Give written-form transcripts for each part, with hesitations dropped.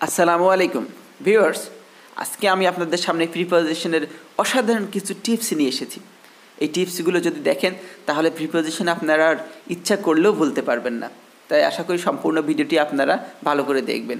আসসালামু আলাইকুম ভিউয়ার্স, আজকে আমি আপনাদের সামনে প্রিপোজিশনের অসাধারণ কিছু টিপস নিয়ে এসেছি। এই টিপসগুলো যদি দেখেন তাহলে প্রিপোজিশন আপনারা আর ইচ্ছা করলেও ভুলতে পারবেন না। তাই আশা করি সম্পূর্ণ ভিডিওটি আপনারা ভালো করে দেখবেন।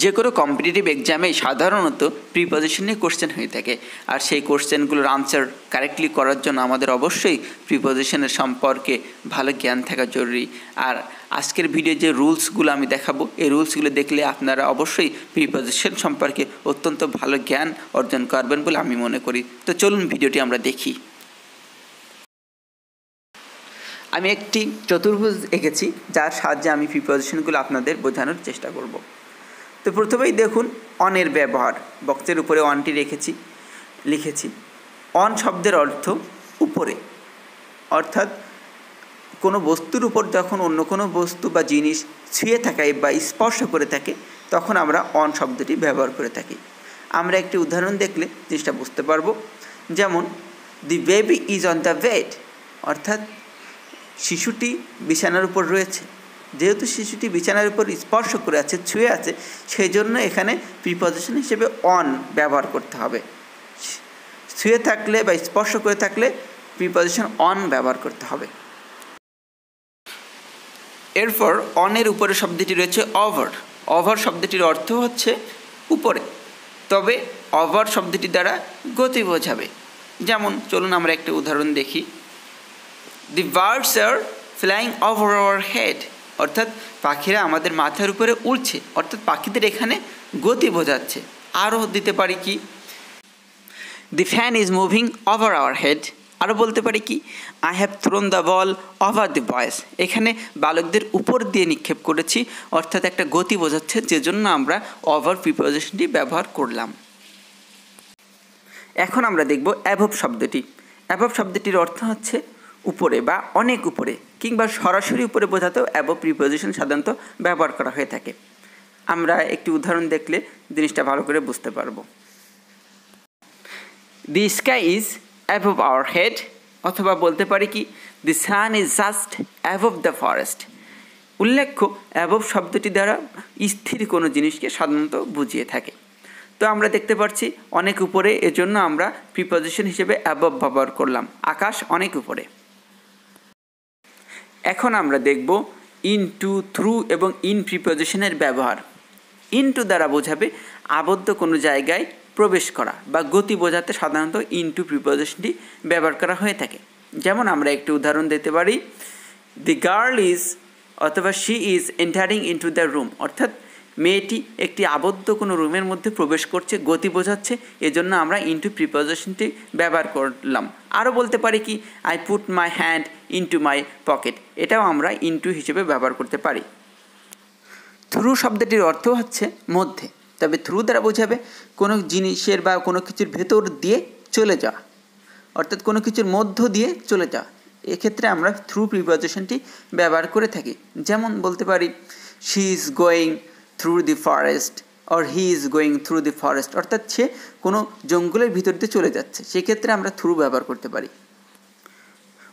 যে কোনো কম্পিটিটিভ এক্সামেই সাধারণত প্রিপোজিশন নিয়ে কোশ্চেন হয়ে থাকে, আর সেই কোশ্চেনগুলোর আনসার কারেক্টলি করার জন্য আমাদের অবশ্যই প্রিপোজিশনের সম্পর্কে ভালো জ্ঞান থাকা জরুরি। আর আজকের ভিডিও যে রুলসগুলো আমি দেখাবো, এই রুলসগুলো দেখলে আপনারা অবশ্যই প্রিপোজিশন সম্পর্কে অত্যন্ত ভালো জ্ঞান অর্জন করবেন বলে আমি মনে করি। তো চলুন ভিডিওটি আমরা দেখি। আমি একটি চতুর্ভুজ এঁকেছি, যার সাহায্যে আমি প্রিপোজিশনগুলো আপনাদের বোঝানোর চেষ্টা করব। তো প্রথমেই দেখুন অনের ব্যবহার। বক্সের উপরে অনটি লিখেছি। অন শব্দের অর্থ উপরে, অর্থাৎ কোনো বস্তুর উপর যখন অন্য কোনো বস্তু বা জিনিস ছুঁয়ে থাকায় বা স্পর্শ করে থাকে তখন আমরা অন শব্দটি ব্যবহার করে থাকি। আমরা একটি উদাহরণ দেখলে জিনিসটা বুঝতে পারবো। যেমন দি baby is on the bed, অর্থাৎ শিশুটি বিছানার উপর রয়েছে। যেহেতু শিশুটি বিছানার উপর স্পর্শ করে আছে, ছুঁয়ে আছে, সেই জন্য এখানে প্রিপোজিশন হিসেবে অন ব্যবহার করতে হবে। ছুঁয়ে থাকলে বা স্পর্শ করে থাকলে প্রিপোজিশন অন ব্যবহার করতে হবে। এরপর অনের উপরে শব্দটি রয়েছে ওভার। ওভার শব্দটির অর্থ হচ্ছে উপরে, তবে ওভার শব্দটি দ্বারা গতি বোঝাবে। যেমন চলুন আমরা একটা উদাহরণ দেখি। The birds are flying over our head, অর্থাৎ পাখিরা আমাদের মাথার উপরে উড়ছে, অর্থাৎ পাখিদের এখানে গতি বোঝাচ্ছে। আরও দিতে পারি কি, the fan is moving over our head. আরও বলতে পারি কি, I have thrown the ball over the boys. এখানে বালকদের উপর দিয়ে নিক্ষেপ করেছি, অর্থাৎ একটা গতি বোঝাচ্ছে, যে জন্য আমরা ওভার প্রিপোজিশনটি ব্যবহার করলাম। এখন আমরা দেখব অ্যাবভ শব্দটি। অ্যাবভ শব্দটির অর্থ হচ্ছে উপরে বা অনেক উপরে, কিংবা সরাসরি উপরে বোঝাতেও অ্যাবভ প্রিপোজিশন সাধারণত ব্যবহার করা হয়ে থাকে। আমরা একটি উদাহরণ দেখলে জিনিসটা ভালো করে বুঝতে পারব। The sky is above our head, অথবা বলতে পারি কি, the sun is just above the forest. উল্লেখ্য, অ্যাবভ শব্দটি দ্বারা স্থির কোনো জিনিসকে সাধারণত বুঝিয়ে থাকে। তো আমরা দেখতে পাচ্ছি অনেক উপরে, এজন্য আমরা প্রিপোজিশন হিসেবে অ্যাবভ ব্যবহার করলাম। আকাশ অনেক উপরে। এখন আমরা দেখব ইনটু, থ্রু এবং ইন প্রিপোজিশনের ব্যবহার। ইনটু দ্বারা বোঝাবে আবদ্ধ কোনো জায়গায় প্রবেশ করা বা গতি বোঝাতে সাধারণত ইনটু প্রিপোজিশনটি ব্যবহার করা হয়ে থাকে। যেমন আমরা একটি উদাহরণ দিতে পারি, দি গার্ল ইজ অথবা she is entering into the room, অর্থাৎ মেয়েটি একটি আবদ্ধ কোনো রুমের মধ্যে প্রবেশ করছে, গতি বোঝাচ্ছে, এজন্য আমরা ইনটু প্রিপোজিশনটি ব্যবহার করলাম। আরও বলতে পারি কি, I put my hand into my pocket, এটাও আমরা ইনটু হিসেবে ব্যবহার করতে পারি। থ্রু শব্দটির অর্থ হচ্ছে মধ্যে, তবে থ্রু দ্বারা বোঝাবে কোনো জিনিসের বা কোনো কিছুর ভেতর দিয়ে চলে যাওয়া, অর্থাৎ কোনো কিছুর মধ্য দিয়ে চলে যাওয়া। এক্ষেত্রে আমরা থ্রু প্রিপোজিশনটি ব্যবহার করে থাকি। যেমন বলতে পারি, she is going through the forest or he is going through the forest, অর্থাৎ সে কোনো জঙ্গলের ভিতর দিয়ে চলে যাচ্ছে, সেক্ষেত্রে আমরা থ্রু ব্যবহার করতে পারি।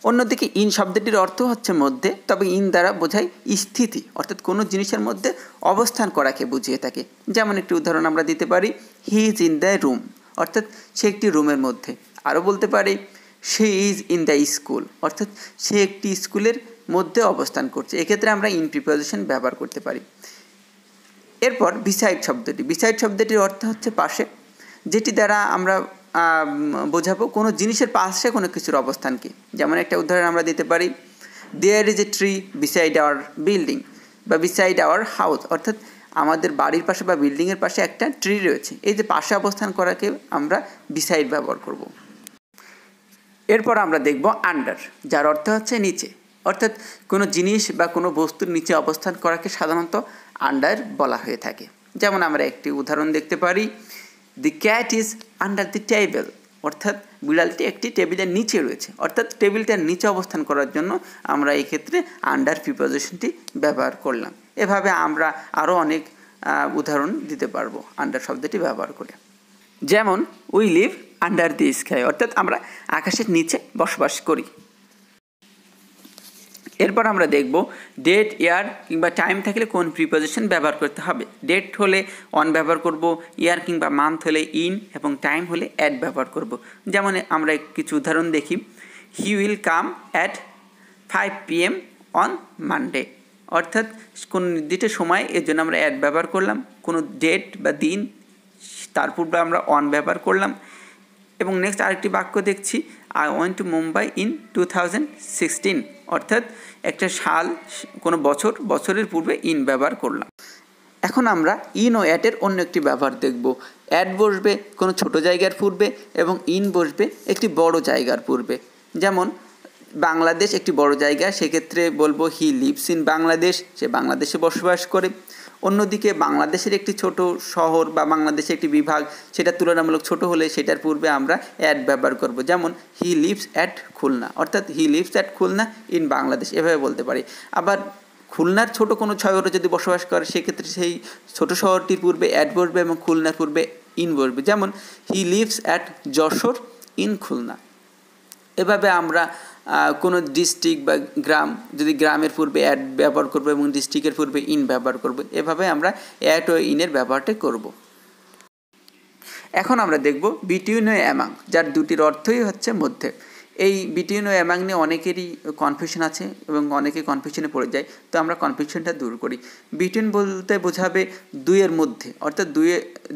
অন্যদিকে ইন শব্দটির অর্থ হচ্ছে মধ্যে, তবে ইন দ্বারা বোঝায় স্থিতি, অর্থাৎ কোনো জিনিসের মধ্যে অবস্থান করাকে বুঝিয়ে থাকে। যেমন একটি উদাহরণ আমরা দিতে পারি, he is in the room, অর্থাৎ সে একটি রুমের মধ্যে। আরও বলতে পারি, she is in the school, অর্থাৎ সে একটি স্কুলের মধ্যে অবস্থান করছে। এক্ষেত্রে আমরা ইন প্রিপোজিশন ব্যবহার করতে পারি। এরপর বিসাইড শব্দটি। বিসাইড শব্দটির অর্থ হচ্ছে পাশে, যেটি দ্বারা আমরা বোঝাবো কোনো জিনিসের পাশে কোনো কিছুর অবস্থানকে। যেমন একটা উদাহরণ আমরা দিতে পারি, there is a tree beside our building বা বিসাইড আওয়ার হাউস, অর্থাৎ আমাদের বাড়ির পাশে বা বিল্ডিংয়ের পাশে একটা ট্রি রয়েছে। এই যে পাশে অবস্থান করাকে আমরা বিসাইড ব্যবহার করব। এরপর আমরা দেখব আন্ডার, যার অর্থ হচ্ছে নিচে, অর্থাৎ কোনো জিনিস বা কোনো বস্তুর নিচে অবস্থান করাকে সাধারণত আন্ডার বলা হয়ে থাকে। যেমন আমরা একটি উদাহরণ দেখতে পারি, the cat is under the table, অর্থাৎ বিড়ালটি একটি টেবিলের নিচে রয়েছে, অর্থাৎ টেবিলটার নিচে অবস্থান করার জন্য আমরা এই ক্ষেত্রে আন্ডার প্রিপোজিশনটি ব্যবহার করলাম। এভাবে আমরা আরও অনেক উদাহরণ দিতে পারবো আন্ডার শব্দটি ব্যবহার করে। যেমন we live under the sky, অর্থাৎ আমরা আকাশের নিচে বসবাস করি। এরপর আমরা দেখব ডেট, ইয়ার কিংবা টাইম থাকলে কোন প্রিপোজিশন ব্যবহার করতে হবে। ডেট হলে অন ব্যবহার করব, ইয়ার কিংবা মান্থ হলে ইন এবং টাইম হলে অ্যাট ব্যবহার করব। যেমন আমরা কিছু উদাহরণ দেখি, he will come at 5 PM on Monday, অর্থাৎ কোনো নির্দিষ্ট সময়, এর জন্য আমরা অ্যাট ব্যবহার করলাম। কোনো ডেট বা দিন, তার পূর্বে আমরা অন ব্যবহার করলাম। এবং নেক্সট আরেকটি বাক্য দেখছি, I went to Mumbai in 2016, অর্থাৎ একটা সাল, কোনো বছরের পূর্বে ইন ব্যবহার করলাম। এখন আমরা ইন ও অ্যাটের অন্য একটি ব্যবহার দেখব। অ্যাট বসবে কোনো ছোট জায়গার পূর্বে এবং ইন বসবে একটি বড় জায়গার পূর্বে। যেমন বাংলাদেশ একটি বড় জায়গা, সেক্ষেত্রে বলবো হি লিভস ইন বাংলাদেশ, সে বাংলাদেশে বসবাস করে। অন্যদিকে বাংলাদেশের একটি ছোট শহর বা বাংলাদেশের একটি বিভাগ, সেটা তুলনামূলক ছোট হলে সেটার পূর্বে আমরা অ্যাট ব্যবহার করব। যেমন হি লিভস অ্যাট খুলনা, অর্থাৎ he lives at Khulna in Bangladesh, এভাবে বলতে পারি। আবার খুলনার ছোট কোনো শহরে যদি বসবাস করে, সেক্ষেত্রে সেই ছোট শহরটির পূর্বে অ্যাট বসবে এবং খুলনার পূর্বে ইন বসবে। যেমন he lives at Jessore in Khulna. এভাবে আমরা কোনো ডিস্ট্রিক্ট বা গ্রাম, যদি গ্রামের পূর্বে অ্যাট ব্যবহার করব এবং ডিস্ট্রিক্টের পূর্বে ইন ব্যবহার করব, এভাবে আমরা অ্যাট ও ইনের ব্যবহারটা করব। এখন আমরা দেখব বিটুইন ও অ্যামাং, যার দুটির অর্থই হচ্ছে মধ্যে। এই বিটুইন ও অ্যামাং নিয়ে অনেকেরই কনফিউশন আছে এবং অনেকে কনফিউশনে পড়ে যায়, তো আমরা কনফিউশনটা দূর করি। বিটুইন বলতে বোঝাবে দুইয়ের মধ্যে, অর্থাৎ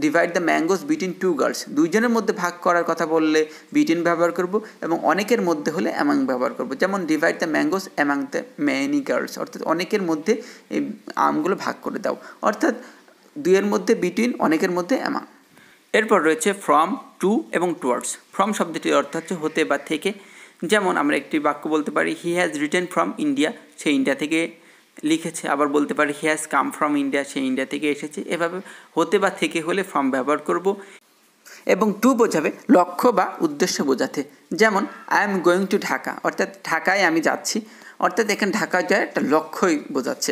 divide the mangoes between two girls, দুইজনের মধ্যে ভাগ করার কথা বললে বিটুইন ব্যবহার করব, এবং অনেকের মধ্যে হলে অ্যামাং ব্যবহার করব। যেমন divide the mangoes among the many girls, অর্থাৎ অনেকের মধ্যে এই আমগুলো ভাগ করে দাও, অর্থাৎ দুইয়ের মধ্যে বিটুইন, অনেকের মধ্যে অ্যামাং। এরপর রয়েছে ফ্রম, টু এবং টুয়ার্ডস। ফ্রম শব্দটির অর্থ হচ্ছে হতে বা থেকে। যেমন আমরা একটি বাক্য বলতে পারি, he has written from India, সে ইন্ডিয়া থেকে লিখেছে। আবার বলতে পারি he has come from India, সে ইন্ডিয়া থেকে এসেছে। এভাবে হতে বা থেকে হলে ফ্রম ব্যবহার করব। এবং টু বোঝাবে লক্ষ্য বা উদ্দেশ্য বোঝাতে। যেমন I am going to Dhaka, অর্থাৎ ঢাকায় আমি যাচ্ছি, অর্থাৎ এখানে ঢাকা যায় একটা লক্ষ্যই বোঝাচ্ছে।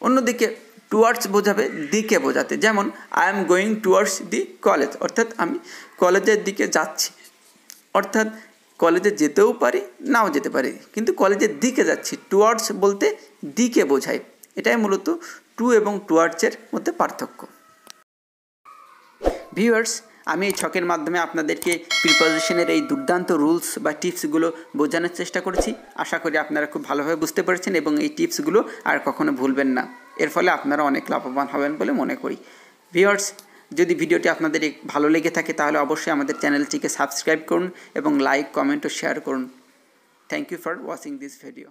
অন্যদিকে টুয়ার্ডস বোঝাবে দিকে বোঝাতে। যেমন I am going towards the college, অর্থাৎ আমি কলেজের দিকে যাচ্ছি, অর্থাৎ কলেজে যেতেও পারি, নাও যেতে পারি, কিন্তু কলেজের দিকে যাচ্ছি। টুয়ার্ডস বলতে দিকে বোঝায়। এটাই মূলত টু এবং টুয়ার্ডসের মধ্যে পার্থক্য। ভিউয়ার্স, আমি এই ছকের মাধ্যমে আপনাদেরকে প্রিপোজিশনের এই দুর্দান্ত রুলস বা টিপসগুলো বোঝানোর চেষ্টা করেছি। আশা করি আপনারা খুব ভালোভাবে বুঝতে পেরেছেন এবং এই টিপসগুলো আর কখনো ভুলবেন না। এর ফলে আপনারা অনেক লাভবান হবেন বলে মনে করি। ভিউয়ার্স, যদি ভিডিওটি আপনাদের ভালো লেগে থাকে তাহলে অবশ্যই আমাদের চ্যানেলটিকে সাবস্ক্রাইব করুন এবং লাইক, কমেন্ট ও শেয়ার করুন। Thank you for watching this video.